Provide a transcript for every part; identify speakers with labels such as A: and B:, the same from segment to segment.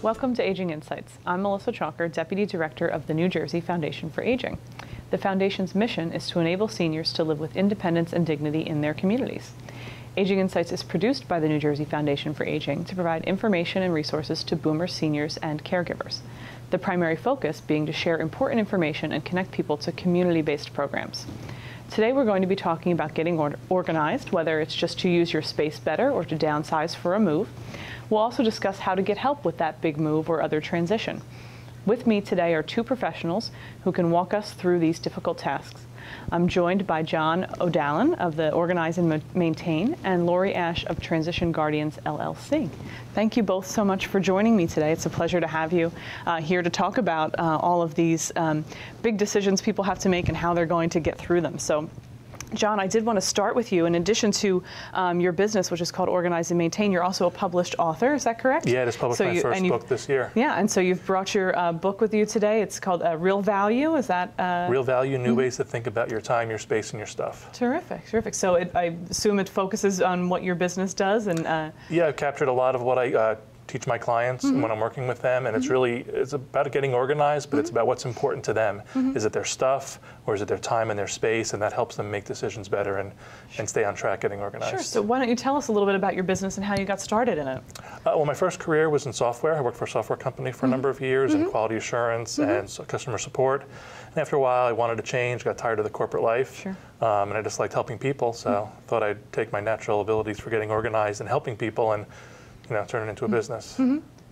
A: Welcome to Aging Insights. I'm Melissa Chalker, Deputy Director of the New Jersey Foundation for Aging. The Foundation's mission is to enable seniors to live with independence and dignity in their communities. Aging Insights is produced by the New Jersey Foundation for Aging to provide information and resources to boomers, seniors, and caregivers. The primary focus being to share important information and connect people to community-based programs. Today we're going to be talking about getting organized, whether it's just to use your space better or to downsize for a move. We'll also discuss how to get help with that big move or other transition. With me today are two professionals who can walk us through these difficult tasks. I'm joined by John Odalen of the Organize and Maintain and Lorri Ashe of Transition Guardians, LLC. Thank you both so much for joining me today. It's a pleasure to have you here to talk about all of these big decisions people have to make and how they're going to get through them. So, John, I did want to start with you. In addition to your business, which is called Organize and Maintain, you're also a published author. Is that correct?
B: Yeah, I just published my first book this year.
A: Yeah, and so you've brought your book with you today. It's called Real Value. Is that?
B: Real Value, New Ways to Think About Your Time, Your Space, and Your Stuff.
A: Terrific, terrific. So I assume it focuses on what your business does? And
B: yeah, I've captured a lot of what I teach my clients when I'm working with them, and it's about getting organized, but it's about what's important to them. Is it their stuff, or is it their time and their space, and that helps them make decisions better and stay on track getting organized.
A: Sure, so why don't you tell us a little bit about your business and how you got started in it?
B: Well, my first career was in software. I worked for a software company for a number of years in quality assurance and customer support. And after a while, I wanted to change, got tired of the corporate life, and I just liked helping people, so thought I'd take my natural abilities for getting organized and helping people and turn it into a business.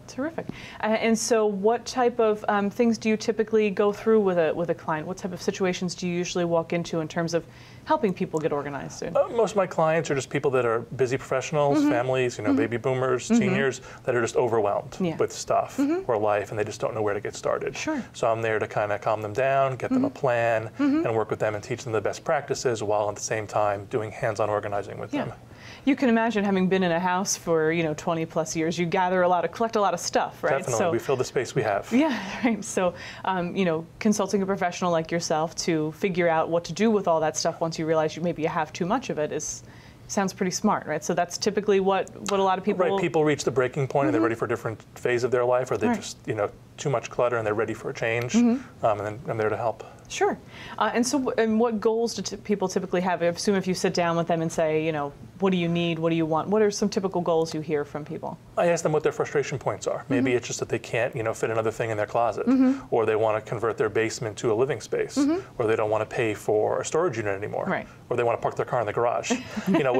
A: Terrific. And so what type of things do you typically go through with a client? What type of situations do you usually walk into in terms of helping people get organized?
B: Most of my clients are just people that are busy professionals, families, baby boomers, seniors, that are just overwhelmed with stuff or life, and they just don't know where to get started.
A: Sure.
B: So I'm there to kind of calm them down, get them a plan, and work with them and teach them the best practices while at the same time doing hands-on organizing with them.
A: You can imagine, having been in a house for 20 plus years, you collect a lot of stuff, right?
B: Definitely,
A: so,
B: we fill the space we have.
A: Yeah, right. So, consulting a professional like yourself to figure out what to do with all that stuff once you realize maybe you have too much of it sounds pretty smart, right? So that's typically what a lot of people.
B: Right. People reach the breaking point and they're ready for a different phase of their life, or they just too much clutter and they're ready for a change, and then I'm there to help.
A: Sure. And what goals do people typically have? I assume if you sit down with them and say, what do you need? What do you want? What are some typical goals you hear from people?
B: I ask them what their frustration points are. Maybe it's just that they can't, fit another thing in their closet, or they want to convert their basement to a living space, or they don't want to pay for a storage unit anymore, or they want to park their car in the garage.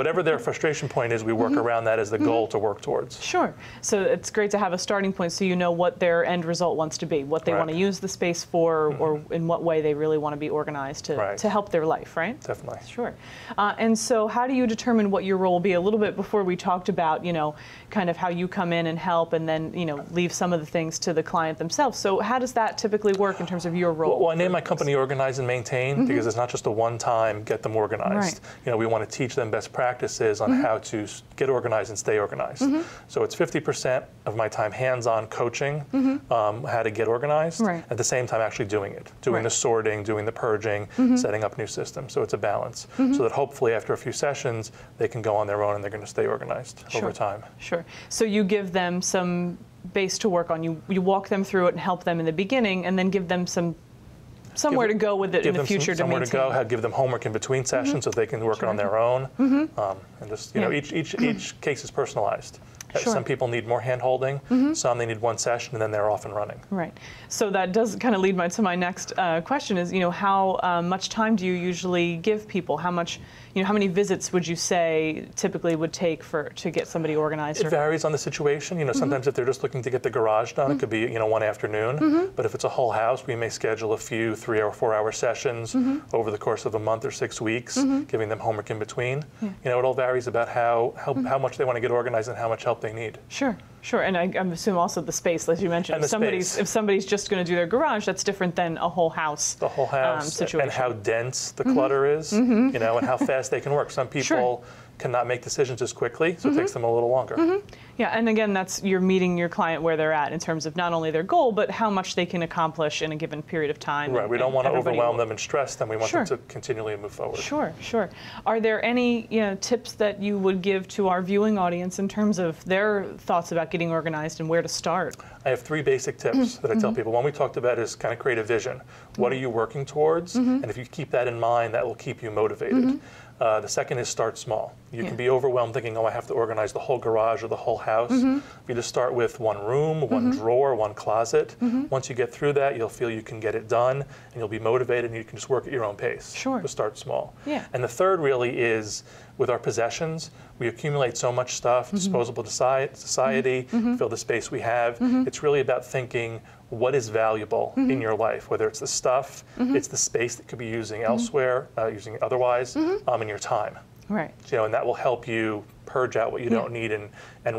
B: Whatever their frustration point is, we work around that as the goal to work towards.
A: Sure. So it's great to have a starting point so you know what their end result wants to be, what they want to use the space for, or in what way they really want to be organized to help their life, right?
B: Definitely.
A: Sure. And so how do you determine what your role will be? A little bit before we talked about, kind of how you come in and help and then, leave some of the things to the client themselves. So how does that typically work in terms of your role?
B: Well, I named my company Organize and Maintain because it's not just a one-time get them organized. We want to teach them best practices on how to get organized and stay organized. So it's 50% of my time hands-on coaching how to get organized, at the same time actually doing it, doing the sorting, doing the purging, setting up new systems. So it's a balance, so that hopefully after a few sessions they can go on their own and they're going to stay organized over time.
A: Sure. So you give them some base to work on. You walk them through it and help them in the beginning, and then give them somewhere to go with it in the future to maintain.
B: Somewhere to go. Give them homework in between sessions so they can work on their own. And just each case is personalized. Some people need more hand-holding, some they need one session, and then they're off and running.
A: Right. So that does kind of lead to my next question is, how much time do you usually give people? How many visits would you say typically would take to get somebody organized?
B: It varies on the situation. Sometimes if they're just looking to get the garage done, it could be, one afternoon. But if it's a whole house, we may schedule a few 3 or 4 hour sessions over the course of a month or 6 weeks, giving them homework in between. It all varies about how much they want to get organized and how much help they need.
A: Sure. Sure, and I assume also the space, as you mentioned. If somebody's just going to do their garage, that's different than a whole house.
B: The whole house, situation. And how dense the clutter is, and how fast they can work. Some people cannot make decisions as quickly, so it takes them a little longer.
A: Yeah, and again, you're meeting your client where they're at in terms of not only their goal, but how much they can accomplish in a given period of time.
B: Right, we don't want to overwhelm them and stress them. We want them to continually move forward.
A: Sure, sure. Are there any tips that you would give to our viewing audience in terms of their thoughts about getting organized and where to start?
B: I have 3 basic tips that I tell people. One we talked about is kind of create a vision. What are you working towards? And if you keep that in mind, that will keep you motivated. The second is start small. You can be overwhelmed thinking, oh, I have to organize the whole garage or the whole house. If you just start with one room, one drawer, one closet, once you get through that, you'll feel you can get it done, and you'll be motivated, and you can just work at your own pace.
A: Sure.
B: Just start small.
A: Yeah.
B: And the third really is, with our possessions, we accumulate so much stuff, disposable society, fill the space we have. It's really about thinking, what is valuable in your life, whether it's the stuff, it's the space that could be using elsewhere, using it otherwise, and your time.
A: Right.
B: And that will help you purge out what you don't need and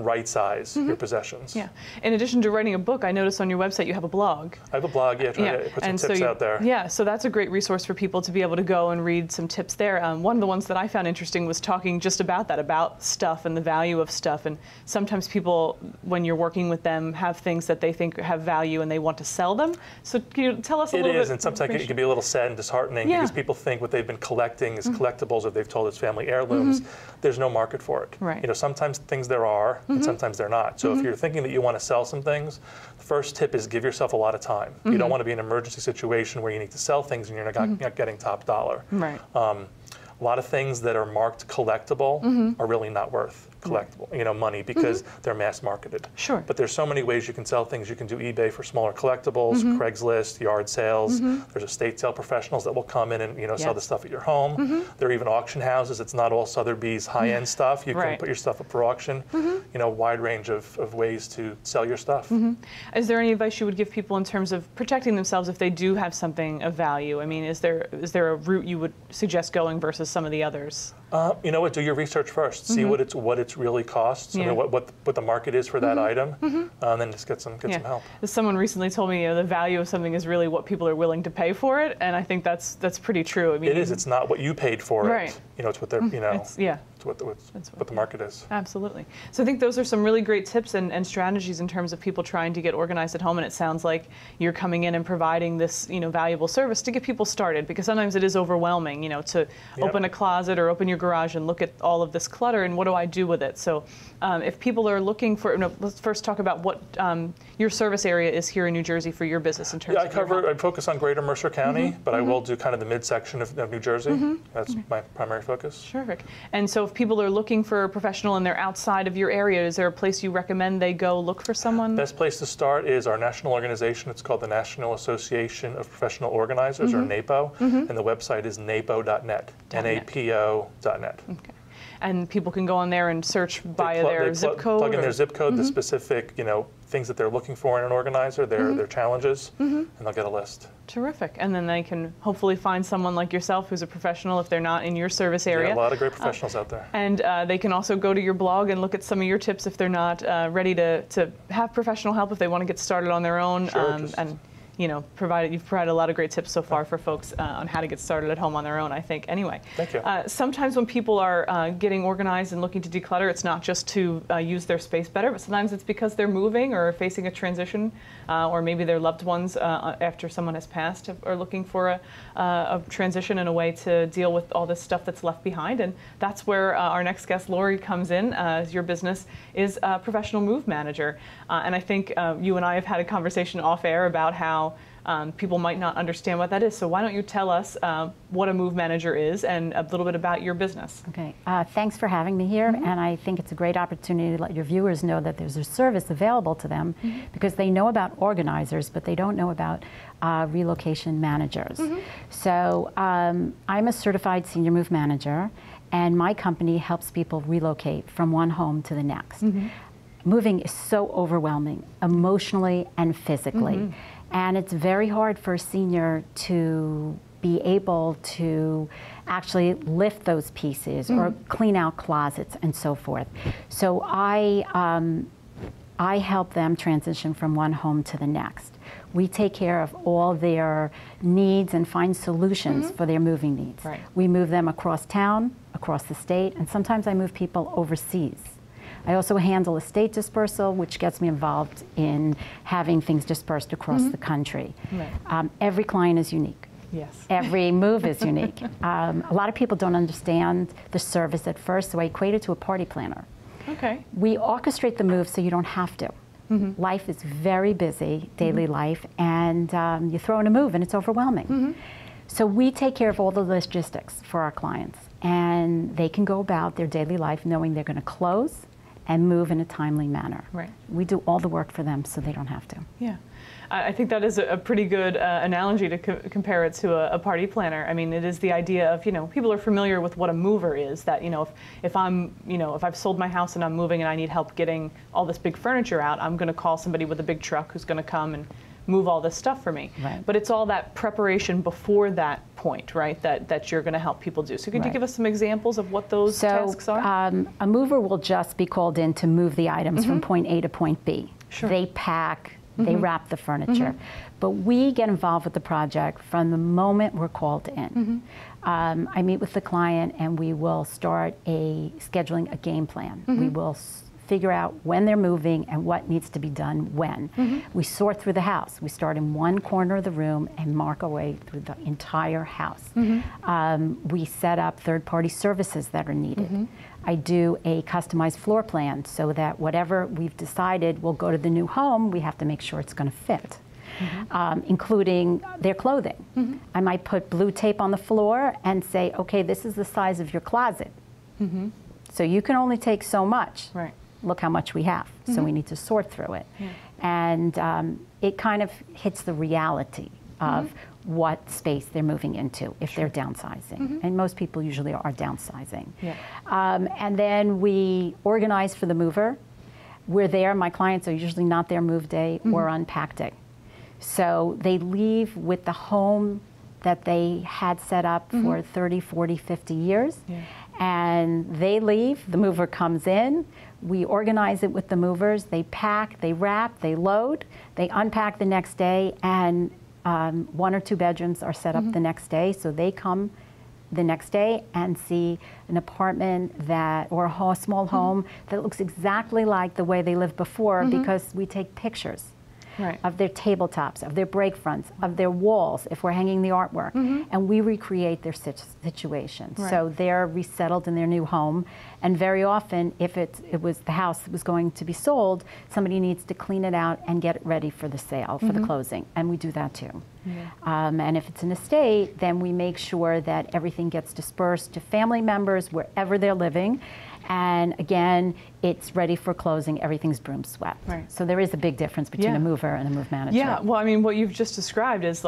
B: right-size your possessions.
A: Yeah. In addition to writing a book, I noticed on your website you have a blog.
B: I have a blog, trying to put some tips out there.
A: Yeah, so that's a great resource for people to be able to go and read some tips there. One of the ones that I found interesting was talking just about that, about stuff and the value of stuff. And sometimes people, when you're working with them, have things that they think have value and they want to sell them. So can you tell us a little bit?
B: It is, and sometimes it can be a little sad and disheartening because people think what they've been collecting is collectibles, or they've told it's family heirlooms. There's no market for it.
A: Right.
B: Sometimes things there are, and sometimes they're not. So if you're thinking that you want to sell some things, the first tip is give yourself a lot of time. You don't want to be in an emergency situation where you need to sell things and you're not getting top dollar.
A: Right.
B: A lot of things that are marked collectible are really not worth collectible, money, because they're mass marketed.
A: Sure.
B: But there's so many ways you can sell things. You can do eBay for smaller collectibles, Craigslist, yard sales. There's estate sale professionals that will come in and sell the stuff at your home. There are even auction houses. It's not all Sotheby's high-end stuff. You can put your stuff up for auction. Wide range of ways to sell your stuff.
A: Is there any advice you would give people in terms of protecting themselves if they do have something of value? I mean, is there a route you would suggest going versus some of the others?
B: You know what? Do your research first. See what it's really costs. What the market is for that item, and then just get some help.
A: Someone recently told me the value of something is really what people are willing to pay for it, and I think that's pretty true. I mean,
B: it is. It's not what you paid for it. It's what they're. It's what the market is.
A: Absolutely. So I think those are some really great tips and strategies in terms of people trying to get organized at home. And it sounds like you're coming in and providing this valuable service to get people started, because sometimes it is overwhelming to open a closet or open your garage and look at all of this clutter and what do I do with it. So if people are looking for, let's first talk about what your service area is here in New Jersey for your business in terms of
B: I focus on Greater Mercer County, but I will do kind of the midsection of New Jersey. That's my primary focus.
A: Terrific. And so if people are looking for a professional and they're outside of your area, is there a place you recommend they go look for someone?
B: Best place to start is our national organization. It's called the National Association of Professional Organizers, or NAPO, and the website is napo.net, napo.net.
A: Okay. And people can go on there and search via their zip code?
B: Plug in their zip code, the specific, things that they're looking for in an organizer, their challenges, and they'll get a list.
A: Terrific. And then they can hopefully find someone like yourself who's a professional if they're not in your service area.
B: Yeah, a lot of great professionals out there.
A: And they can also go to your blog and look at some of your tips if they're not ready to have professional help, if they want to get started on their own.
B: Sure,
A: you've provided a lot of great tips so far for folks on how to get started at home on their own, I think. Anyway,
B: thank you.
A: Sometimes when people are getting organized and looking to declutter, it's not just to use their space better, but sometimes it's because they're moving or facing a transition, or maybe their loved ones after someone has passed are looking for a transition and a way to deal with all this stuff that's left behind. And that's where our next guest, Lorri, comes in. Your business is a professional move manager. And I think you and I have had a conversation off air about how people might not understand what that is. So why don't you tell us what a move manager is and a little bit about your business?
C: Okay, thanks for having me here. And I think it's a great opportunity to let your viewers know that there's a service available to them because they know about organizers, but they don't know about relocation managers. So I'm a certified senior move manager, and my company helps people relocate from one home to the next. Moving is so overwhelming, emotionally and physically. And it's very hard for a senior to be able to actually lift those pieces or clean out closets and so forth. So I help them transition from one home to the next. We take care of all their needs and find solutions for their moving needs. We move them across town, across the state, and sometimes I move people overseas. I also handle estate dispersal, which gets me involved in having things dispersed across the country.
A: Right.
C: Every client is unique.
A: Yes.
C: Every move is unique. A lot of people don't understand the service at first, so I equate it to a party planner.
A: Okay.
C: We orchestrate the move so you don't have to. Life is very busy, daily life, and you throw in a move and it's overwhelming. So we take care of all the logistics for our clients, and they can go about their daily life knowing they're going to close and move in a timely manner.
A: Right.
C: We do all the work for them so they don't have to.
A: Yeah. I think that is a pretty good analogy to compare it to a party planner. I mean, it is the idea of, people are familiar with what a mover is, that, if I've sold my house and I'm moving and I need help getting all this big furniture out, I'm going to call somebody with a big truck who's going to come and move all this stuff for me.
C: Right.
A: But it's all that preparation before that point, right, that you're going to help people do. So could you give us some examples of what those tasks are?
C: A mover will just be called in to move the items from point A to point B.
A: Sure.
C: They pack, they wrap the furniture. But we get involved with the project from the moment we're called in. I meet with the client and we will start scheduling a game plan. We will figure out when they're moving and what needs to be done when. We sort through the house. We start in one corner of the room and mark our way through the entire house. We set up third-party services that are needed. I do a customized floor plan so that whatever we've decided will go to the new home, we have to make sure it's going to fit. Including their clothing. I might put blue tape on the floor and say, okay, this is the size of your closet. So you can only take so much.
A: Right.
C: Look how much we have. So we need to sort through it. And it kind of hits the reality of what space they're moving into if they're downsizing. And most people usually are downsizing. And then we organize for the mover. We're there. My clients are usually not there move day or unpack day. So they leave with the home that they had set up for 30, 40, 50 years. And they leave, the mover comes in, we organize it with the movers, they pack, they wrap, they load, they unpack the next day, and 1 or 2 bedrooms are set up the next day, so they come the next day and see an apartment or a small home that looks exactly like the way they lived before because we take pictures. Of their tabletops, of their break fronts, of their walls, if we're hanging the artwork, and we recreate their situation. So they're resettled in their new home, and very often, if it was the house that was going to be sold, somebody needs to clean it out and get it ready for the sale, for the closing, and we do that too. And if it's an estate, then we make sure that everything gets dispersed to family members wherever they're living. And again, it's ready for closing. Everything's broom swept. So there is a big difference between a mover and a move manager.
A: Yeah, well, I mean, what you've just described is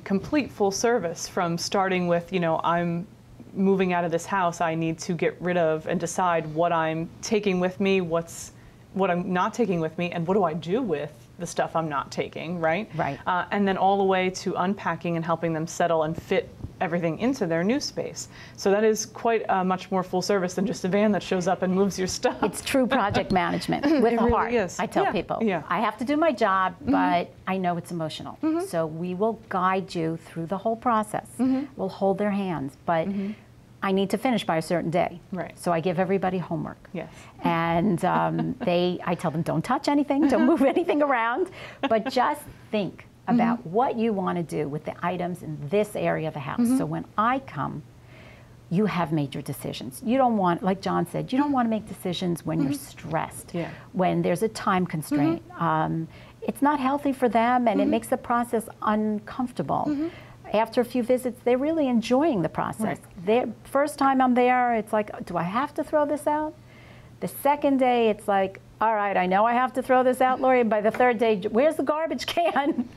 A: complete full service, from starting with, I'm moving out of this house, I need to get rid of and decide what I'm taking with me, what I'm not taking with me, and what do I do with the stuff I'm not taking, right? And then all the way to unpacking and helping them settle and fit everything into their new space. So that is quite much more full service than just a van that shows up and moves your stuff.
C: It's true project management with a heart. I tell people, I have to do my job, but I know it's emotional. So we will guide you through the whole process. We'll hold their hands, but I need to finish by a certain day. So I give everybody homework. And I tell them, don't touch anything, don't move anything around, but just think about what you want to do with the items in this area of the house. So when I come, you have made your decisions. You don't want, like John said, you don't want to make decisions when you're stressed, when there's a time constraint. It's not healthy for them, and it makes the process uncomfortable. After a few visits, they're really enjoying the process. First time I'm there, it's like, do I have to throw this out? The second day, it's like, all right, I know I have to throw this out, Lorri. By the third day, where's the garbage can?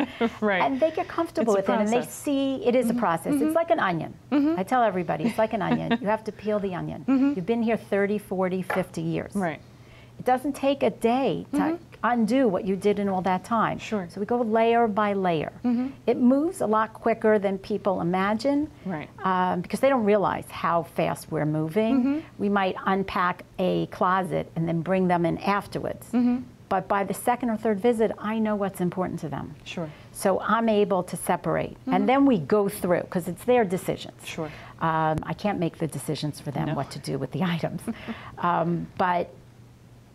C: And they get comfortable with it, and they see it is a process. It's like an onion. I tell everybody, it's like an onion. You have to peel the onion. You've been here 30, 40, 50 years. It doesn't take a day to undo what you did in all that time. So we go layer by layer. It moves a lot quicker than people imagine because they don't realize how fast we're moving. We might unpack a closet and then bring them in afterwards. But by the second or third visit, I know what's important to them. So I'm able to separate. And then we go through, because it's their decisions. I can't make the decisions for them what to do with the items. But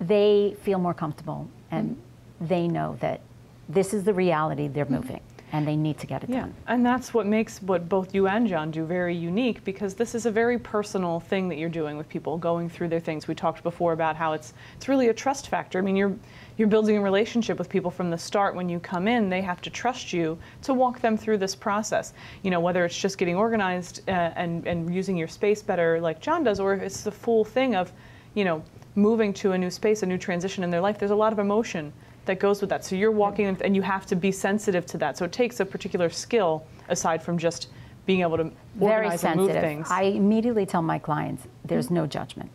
C: they feel more comfortable, and they know that this is the reality, they're moving, and they need to get it done.
A: And that's what makes what both you and John do very unique, because this is a very personal thing that you're doing with people, going through their things. We talked before about how it's really a trust factor. I mean, you're building a relationship with people from the start. When you come in, they have to trust you to walk them through this process. You know, whether it's just getting organized and using your space better like John does, or if it's the full thing of, you know, moving to a new space, a new transition in their life. There's a lot of emotion that goes with that. So you're walking in, and you have to be sensitive to that. So it takes a particular skill aside from just being able to organize and move things.
C: I immediately tell my clients, there's no judgment.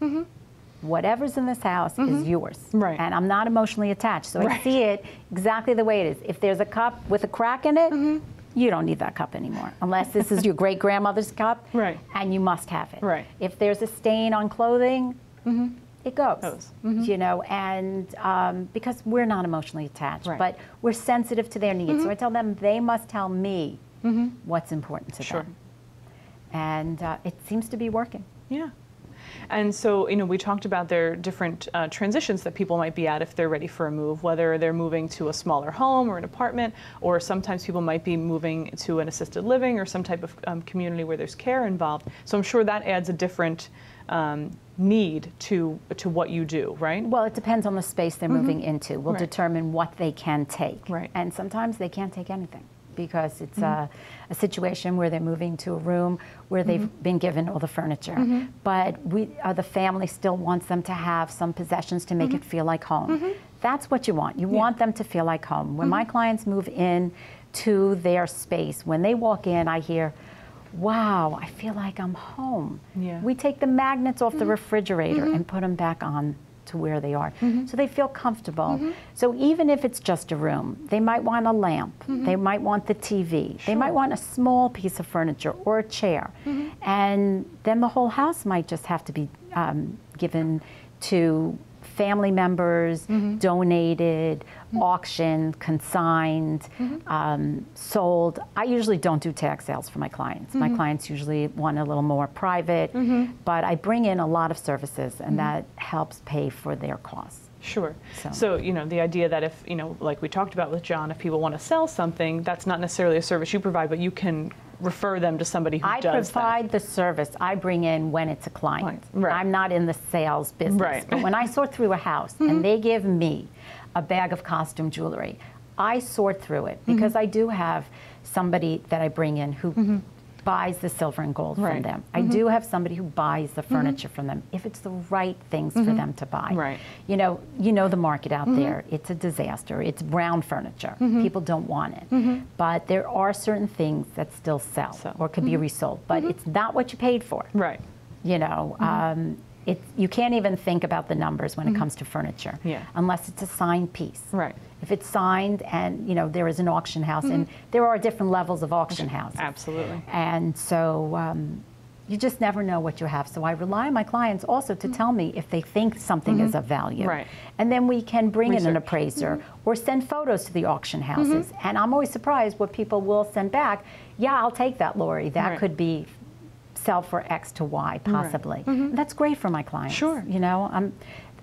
C: Whatever's in this house is yours.
A: Right.
C: And I'm not emotionally attached. So I see it exactly the way it is. If there's a cup with a crack in it, you don't need that cup anymore, unless this is your great-grandmother's cup, and you must have it. If there's a stain on clothing, it goes. You know, and because we're not emotionally attached, but we're sensitive to their needs. So I tell them they must tell me what's important to them. And it seems to be working.
A: Yeah. And so, you know, we talked about their different transitions that people might be at if they're ready for a move, whether they're moving to a smaller home or an apartment, or sometimes people might be moving to an assisted living or some type of community where there's care involved. So I'm sure that adds a different need to what you do, right?
C: Well, it depends on the space they're moving into. Will determine what they can take. And sometimes they can't take anything, because it's a situation where they're moving to a room where they've been given all the furniture. But the family still wants them to have some possessions to make it feel like home. That's what you want. You want them to feel like home. When my clients move in to their space, when they walk in, I hear, wow, I feel like I'm home. We take the magnets off the refrigerator and put them back on to where they are. So they feel comfortable. So even if it's just a room, they might want a lamp, they might want the TV, they might want a small piece of furniture or a chair. And then the whole house might just have to be given to family members, donated, auctioned, consigned, sold. I usually don't do tag sales for my clients. My clients usually want a little more private, but I bring in a lot of services, and that helps pay for their costs.
A: Sure. So, you know, the idea that if, you know, like we talked about with John, if people want to sell something, that's not necessarily a service you provide, but you can refer them to somebody who does that. I provide the service. I bring in when it's a client. I'm not in the sales business. But when I sort through a house and they give me a bag of costume jewelry, I sort through it, because I do have somebody that I bring in who buys the silver and gold from them. I do have somebody who buys the furniture from them, if it's the right things for them to buy. You know the market out there. It's a disaster. It's brown furniture. People don't want it. But there are certain things that still sell or could be resold, but it's not what you paid for. You know, you can't even think about the numbers when it comes to furniture, unless it's a signed piece. If it's signed, and you know there is an auction house, and there are different levels of auction houses. And so you just never know what you have. So I rely on my clients also to tell me if they think something is of value. And then we can bring in an appraiser or send photos to the auction houses. And I'm always surprised what people will send back. Yeah, I'll take that, Lorri. That could be sell for X to Y, possibly. That's great for my clients. You know,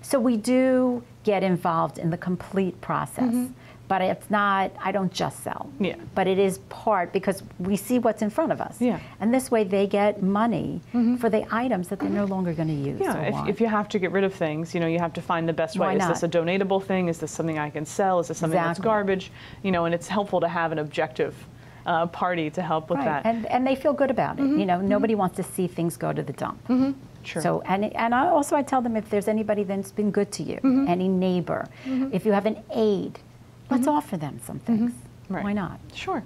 A: so we do get involved in the complete process, but it's not, I don't just sell, but it is part, because we see what's in front of us. And this way they get money for the items that they're no longer going to use. If you have to get rid of things, you know, you have to find the best way. Is this a donatable thing? Is this something I can sell? Is this something that's garbage? You know, and it's helpful to have an objective party to help with that.
C: And they feel good about it. You know, nobody wants to see things go to the dump. So, and I tell them, if there's anybody that's been good to you, any neighbor, if you have an aide, let's offer them some things. Why not?
A: Sure.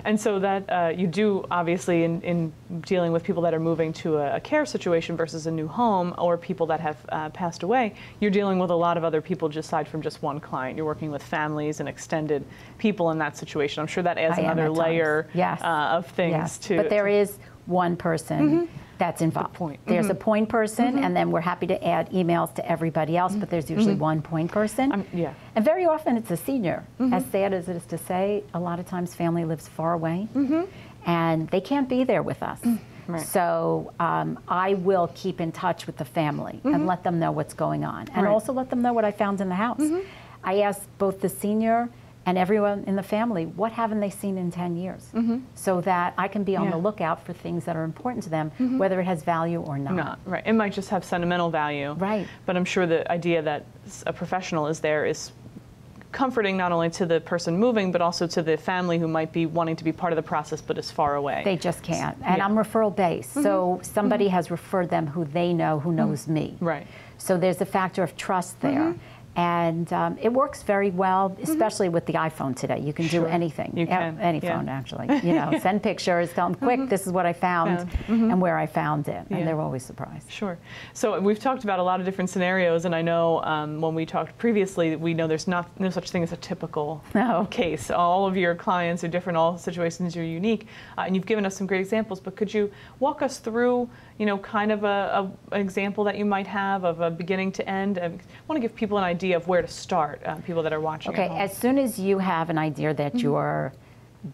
A: And so that you do, obviously, in dealing with people that are moving to a care situation versus a new home, or people that have passed away, you're dealing with a lot of other people aside from just one client. You're working with families and extended people in that situation. I'm sure that adds another layer of things too.
C: But there is one person that's involved. There's a point person, and then we're happy to add emails to everybody else, but there's usually one point person. And very often it's a senior. As sad as it is to say, a lot of times family lives far away, and they can't be there with us.
A: Right.
C: So I will keep in touch with the family and let them know what's going on. And
A: Right.
C: also let them know what I found in the house. I asked both the senior and everyone in the family, what haven't they seen in 10 years? So that I can be on the lookout for things that are important to them, whether it has value or not.
A: Right. It might just have sentimental value.
C: Right.
A: But I'm sure the idea that a professional is there is comforting not only to the person moving, but also to the family who might be wanting to be part of the process but is far away.
C: They just can't. And I'm referral based. So somebody has referred them who they know who knows me.
A: Right.
C: So there's a factor of trust there. And it works very well, especially with the iPhone today. You can do anything.
A: You can.
C: Any phone, actually. You know, send pictures, tell them, quick, this is what I found and where I found it. And they're always surprised.
A: Sure. So we've talked about a lot of different scenarios, and I know when we talked previously, we know there's no such thing as a typical case. All of your clients are different, all situations are unique, and you've given us some great examples, but could you walk us through, you know, kind of an example that you might have of a beginning to end? I want to give people an idea of where to start, people that are watching.
C: Okay, as soon as you have an idea that you're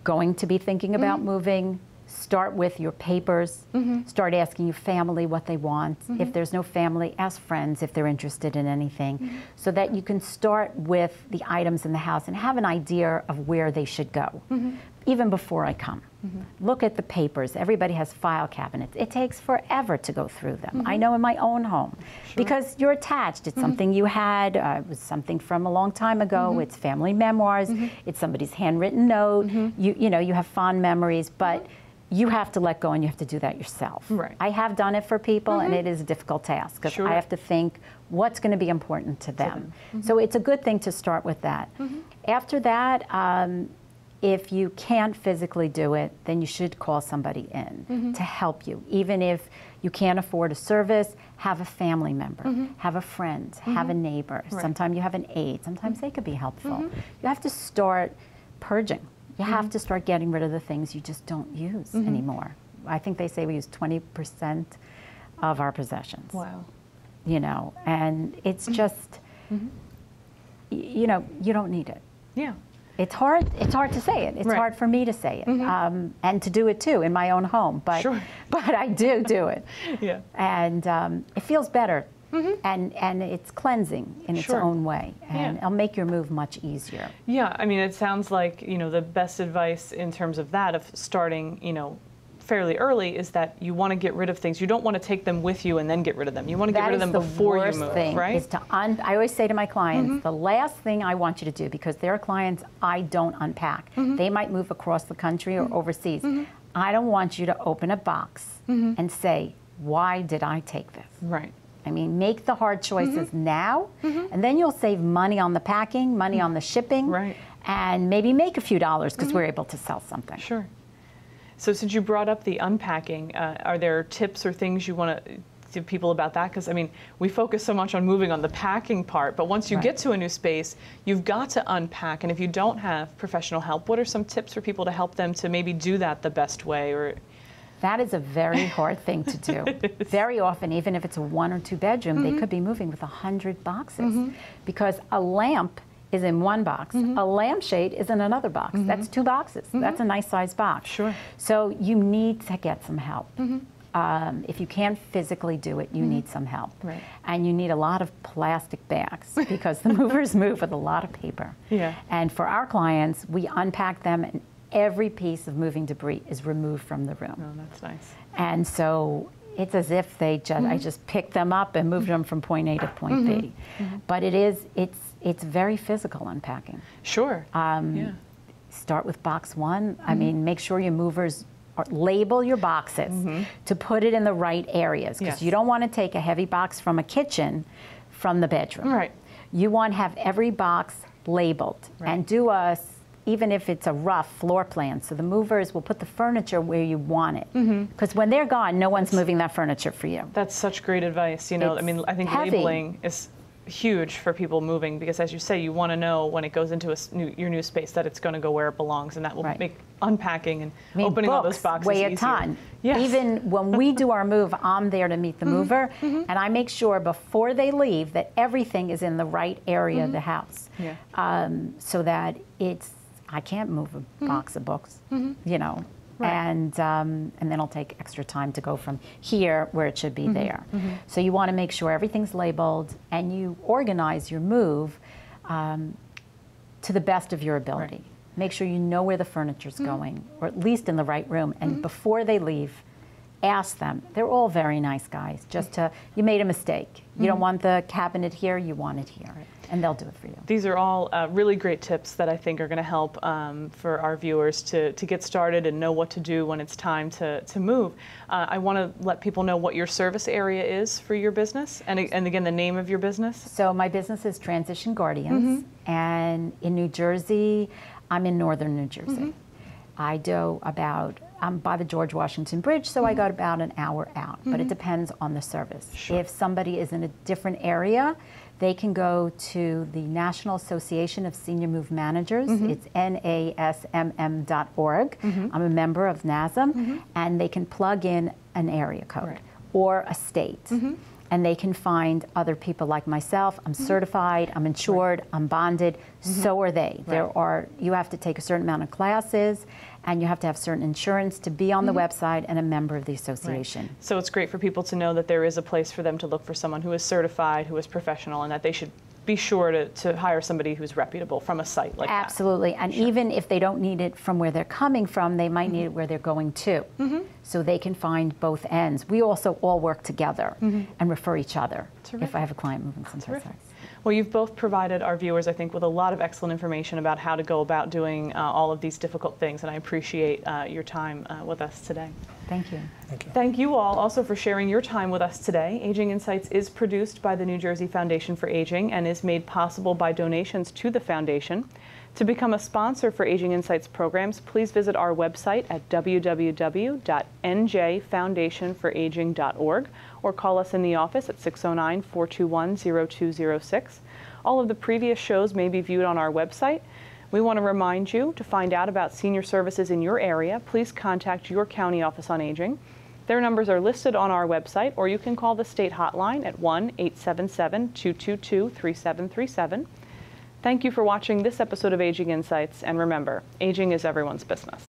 C: going to be thinking about moving, start with your papers, start asking your family what they want. If there's no family, ask friends if they're interested in anything, so that you can start with the items in the house and have an idea of where they should go, even before I come. Look at the papers. Everybody has file cabinets. It takes forever to go through them. I know in my own home, because you're attached. It's something you had, it was something from a long time ago, it's family memoirs, it's somebody's handwritten note, you know, you have fond memories, but you have to let go and you have to do that yourself.
A: Right.
C: I have done it for people and it is a difficult task because I have to think what's going to be important to them. So it's a good thing to start with that. After that, if you can't physically do it, then you should call somebody in to help you. Even if you can't afford a service, have a family member, have a friend, have a neighbor. Sometimes you have an aide. Sometimes they could be helpful. You have to start purging. You have to start getting rid of the things you just don't use anymore. I think they say we use 20% of our possessions.
A: Wow.
C: You know, and it's just, you know, you don't need it.
A: Yeah.
C: It's hard to say it. It's hard for me to say it, and to do it too in my own home. But but I do it.
A: Yeah.
C: And it feels better, and it's cleansing in its own way, and it'll make your move much easier.
A: Yeah. I mean, it sounds like, you know, the best advice in terms of that, of starting, you know, fairly early, is that you want to get rid of things. You don't want to take them with you and then get rid of them. You want to get rid of them before you move,
C: thing
A: right?
C: Is to I always say to my clients, the last thing I want you to do, because there are clients I don't unpack. They might move across the country or overseas. I don't want you to open a box and say, why did I take this?
A: Right.
C: I mean, make the hard choices now, and then you'll save money on the packing, money on the shipping, and maybe make a few dollars because we're able to sell something.
A: Sure. So since you brought up the unpacking, are there tips or things you want to give people about that? Because, I mean, we focus so much on moving on the packing part, but once you get to a new space, you've got to unpack. And if you don't have professional help, what are some tips for people to help them to maybe do that the best way? Or
C: that is a very hard thing to do. Very often, even if it's a 1 or 2 bedroom, they could be moving with 100 boxes because a lamp is in one box, a lampshade is in another box. That's 2 boxes. That's a nice sized box.
A: Sure.
C: So you need to get some help. If you can't physically do it, you need some help.
A: Right.
C: And you need a lot of plastic bags because the movers move with a lot of paper.
A: Yeah.
C: And for our clients, we unpack them and every piece of moving debris is removed from the room.
A: Oh, that's nice.
C: And so it's as if they just, I just picked them up and moved them from point A to point B. But it's very physical unpacking.
A: Sure. Yeah.
C: Start with box 1. I mean, make sure your movers label your boxes to put it in the right areas, because you don't want to take a heavy box from a kitchen from the bedroom.
A: Right.
C: You want to have every box labeled and do even if it's a rough floor plan, so the movers will put the furniture where you want it. Because when they're gone, no one's moving that furniture for you.
A: That's such great advice. You know, I mean, I think labeling is huge for people moving, because as you say, you want to know when it goes into your new space that it's going to go where it belongs, and that will make unpacking and opening all those boxes
C: weigh
A: easier.
C: a ton.
A: Yes.
C: Even when we do our move, I'm there to meet the mover, and I make sure before they leave that everything is in the right area of the house, so that I can't move a box of books, you know. and then it'll take extra time to go from here where it should be there. So you want to make sure everything's labeled and you organize your move to the best of your ability. Make sure you know where the furniture's going, or at least in the right room. And before they leave, ask them. They're all very nice guys. Just to, you made a mistake. You don't want the cabinet here, you want it here. And they'll do it for you.
A: These are all really great tips that I think are going to help for our viewers to get started and know what to do when it's time to move. I want to let people know what your service area is for your business, and again, the name of your business.
C: So my business is Transition Guardians, and in New Jersey, I'm in northern New Jersey. I do about, I'm by the George Washington Bridge, so I got about an hour out, but it depends on the service. If somebody is in a different area, they can go to the National Association of Senior Move Managers. It's NASMM.org. I'm a member of NASM, and they can plug in an area code or a state. And they can find other people like myself. I'm certified, I'm insured, I'm bonded, so are they. There are, you have to take a certain amount of classes, and you have to have certain insurance to be on the website and a member of the association.
A: So it's great for people to know that there is a place for them to look for someone who is certified, who is professional, and that they should be sure to hire somebody who's reputable from a site like that.
C: Absolutely, and even if they don't need it from where they're coming from, they might need it where they're going to. So they can find both ends. We also all work together and refer each other if I have a client moving someplace else.
A: Well, you've both provided our viewers, I think, with a lot of excellent information about how to go about doing all of these difficult things, and I appreciate your time with us today.
C: Thank you.
B: Thank you.
A: Thank you all also for sharing your time with us today. Aging Insights is produced by the New Jersey Foundation for Aging and is made possible by donations to the foundation. To become a sponsor for Aging Insights programs, please visit our website at www.njfoundationforaging.org or call us in the office at 609-421-0206. All of the previous shows may be viewed on our website. We want to remind you to find out about senior services in your area. Please contact your county office on aging. Their numbers are listed on our website, or you can call the state hotline at 1-877-222-3737. Thank you for watching this episode of Aging Insights, and remember, aging is everyone's business.